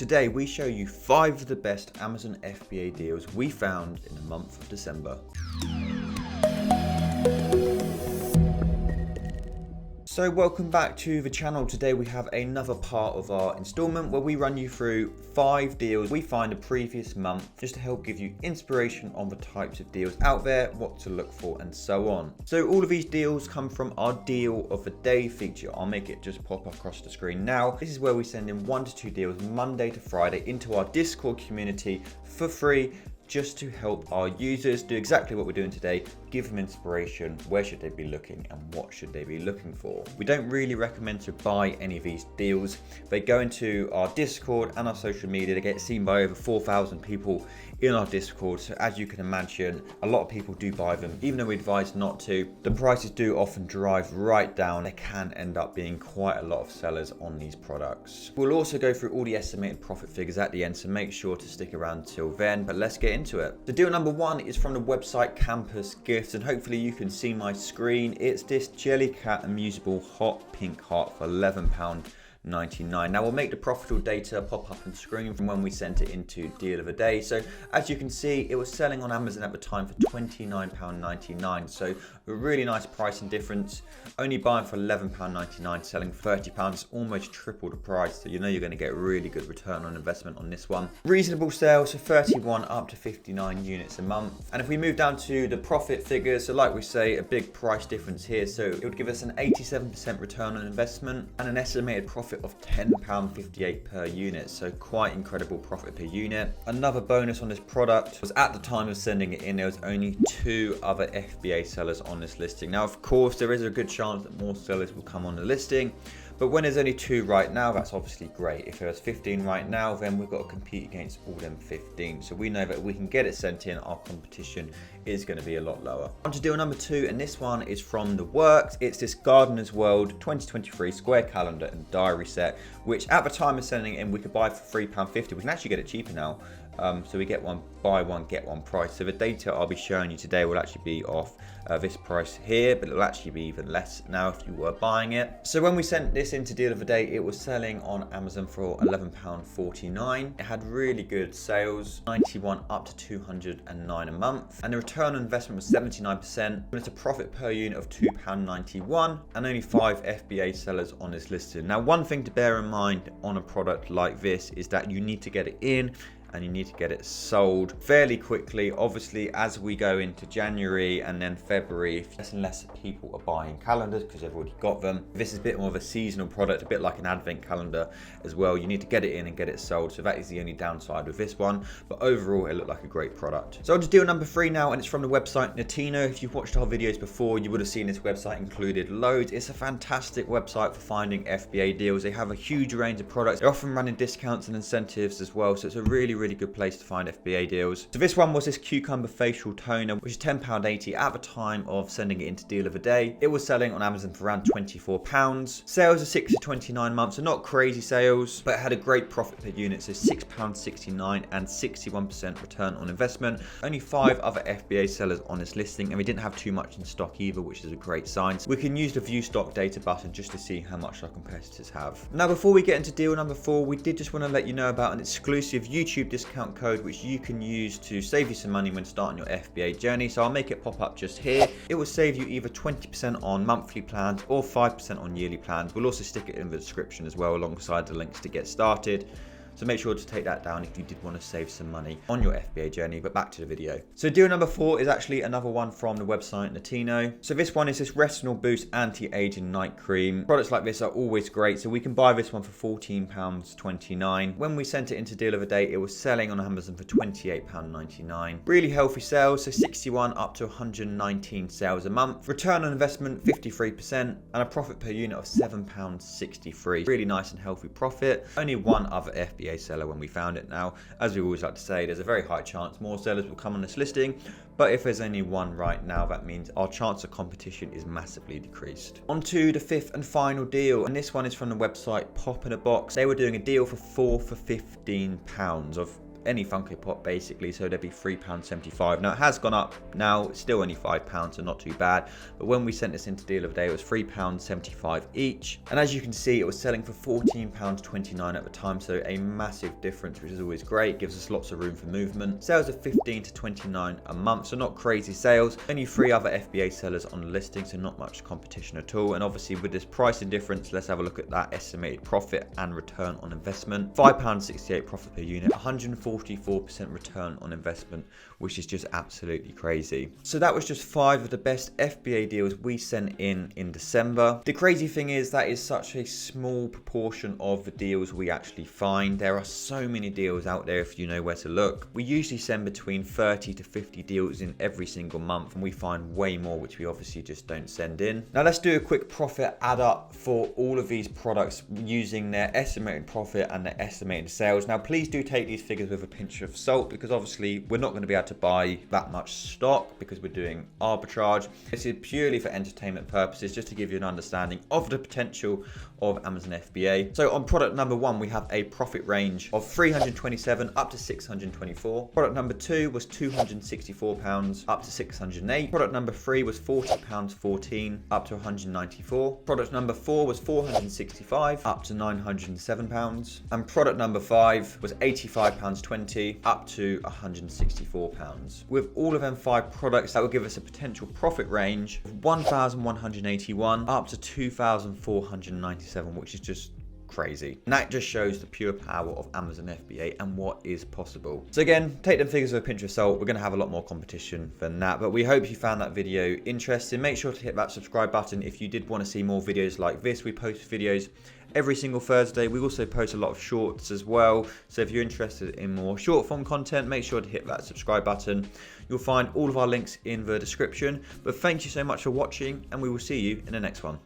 Today we show you 5 of the best Amazon FBA deals we found in the month of December. So welcome back to the channel. Today we have another part of our installment where we run you through 5 deals we find the previous month just to help give you inspiration on the types of deals out there, what to look for and so on. So all of these deals come from our deal of the day feature. I'll make it just pop across the screen now. This is where we send in 1 to 2 deals Monday to Friday into our Discord community for free, just to help our users do exactly what we're doing today, give them inspiration, where should they be looking and what should they be looking for. We don't really recommend to buy any of these deals. They go into our Discord and our social media. They get seen by over 4,000 people in our Discord. So as you can imagine, a lot of people do buy them, even though we advise not to. The prices do often drive right down. There can end up being quite a lot of sellers on these products. We'll also go through all the estimated profit figures at the end, so make sure to stick around till then, but let's get into it. The deal number 1 is from the website Campus Gifts, and hopefully you can see my screen. It's this Jellycat Amusable Hot Pink Heart for £11.99. Now we'll make the Profitl data pop up on screen from when we sent it into Deal of the Day. So as you can see, it was selling on Amazon at the time for £29.99. So a really nice pricing difference. Only buying for £11.99, selling for £30, almost triple the price. So you know you're going to get a really good return on investment on this one. Reasonable sales, so 31 up to 59 units a month. And if we move down to the profit figures, so like we say, a big price difference here. So it would give us an 87% return on investment and an estimated profit of £10.58 per unit, so quite incredible profit per unit. Another bonus on this product was at the time of sending it in, there was only 2 other FBA sellers on this listing. Now of course there is a good chance that more sellers will come on the listing, but when there's only 2 right now, that's obviously great. If there's 15 right now, then we've got to compete against all them 15. So we know that if we can get it sent in, our competition is going to be a lot lower. On to deal number 2, and this one is from The Works. It's this Gardener's World 2023 square calendar and diary set, which at the time of sending it in, we could buy for £3.50. We can actually get it cheaper now. So we get one, buy one, get one price. So the data I'll be showing you today will actually be off this price here, but it'll actually be even less now if you were buying it. So when we sent this into Deal of the Day, it was selling on Amazon for £11.49. It had really good sales, 91 up to 209 a month. And the return on investment was 79%. And it's a profit per unit of £2.91 and only 5 FBA sellers on this listing. Now, one thing to bear in mind on a product like this is that you need to get it in and you need to get it sold fairly quickly. Obviously, as we go into January and then February, less and less people are buying calendars because they've already got them. This is a bit more of a seasonal product, a bit like an advent calendar as well. You need to get it in and get it sold. So that is the only downside with this one. But overall, it looked like a great product. So on to deal number 3 now, and it's from the website Notino. If you've watched our videos before, you would have seen this website included loads. It's a fantastic website for finding FBA deals. They have a huge range of products. They're often running discounts and incentives as well. So it's a really good place to find FBA deals. So this one was this cucumber facial toner, which is £10.80 at the time of sending it into Deal of the Day. It was selling on Amazon for around £24. Sales are 6 to 29 months, so not crazy sales, but it had a great profit per unit, so £6.69 and 61% return on investment. Only 5 other FBA sellers on this listing, and we didn't have too much in stock either, which is a great sign. So we can use the view stock data button just to see how much our competitors have. Now, before we get into deal number 4, we did just want to let you know about an exclusive YouTube discount code which you can use to save you some money when starting your FBA journey. So I'll make it pop up just here. It will save you either 20% on monthly plans or 5% on yearly plans. We'll also stick it in the description as well alongside the links to get started. So make sure to take that down if you did want to save some money on your FBA journey. But back to the video. So deal number 4 is actually another one from the website Notino. So this one is this Retinol Boost Anti-Aging Night Cream. Products like this are always great. So we can buy this one for £14.29. When we sent it into Deal of the Day, it was selling on Amazon for £28.99. Really healthy sales, so 61 up to 119 sales a month. Return on investment 53% and a profit per unit of £7.63. Really nice and healthy profit. Only 1 other FBA seller when we found it. Now, as we always like to say, there's a very high chance more sellers will come on this listing, but if there's only 1 right now, that means our chance of competition is massively decreased. On to the 5th and final deal, and this one is from the website Pop in a Box. They were doing a deal for 4 for £15 of any Funko Pop basically, so they'd be £3.75. Now it has gone up now, it's still only £5, so not too bad, but when we sent this into deal of the day it was £3.75 each, and as you can see it was selling for £14.29 at the time, so a massive difference, which is always great, gives us lots of room for movement. Sales of 15 to 29 a month, so not crazy sales, only 3 other FBA sellers on the listing, so not much competition at all. And obviously with this pricing difference, let's have a look at that estimated profit and return on investment. £5.68 profit per unit, 144% return on investment, which is just absolutely crazy. So that was just 5 of the best FBA deals we sent in December. The crazy thing is that is such a small proportion of the deals we actually find. There are so many deals out there if you know where to look. We usually send between 30 to 50 deals in every single month, and we find way more which we obviously just don't send in. Now let's do a quick profit add up for all of these products using their estimated profit and their estimated sales. Now please do take these figures with a pinch of salt, because obviously we're not going to be able to buy that much stock because we're doing arbitrage. This is purely for entertainment purposes, just to give you an understanding of the potential of Amazon FBA. So on product number 1 we have a profit range of £327 up to £624. Product number 2 was £264 up to £608. Product number 3 was £40.14 up to £194. Product number 4 was £465 up to £907. And product number 5 was £85.20 up to £164. With all of them 5 products, that will give us a potential profit range of £1,181 up to £2,497, which is just crazy. And that just shows the pure power of Amazon FBA and what is possible. So again, take them figures with a pinch of salt. We're going to have a lot more competition than that, but we hope you found that video interesting. Make sure to hit that subscribe button if you did want to see more videos like this. We post videos every single Thursday. We also post a lot of shorts as well, so if you're interested in more short form content, make sure to hit that subscribe button. You'll find all of our links in the description. But thank you so much for watching, and we will see you in the next one.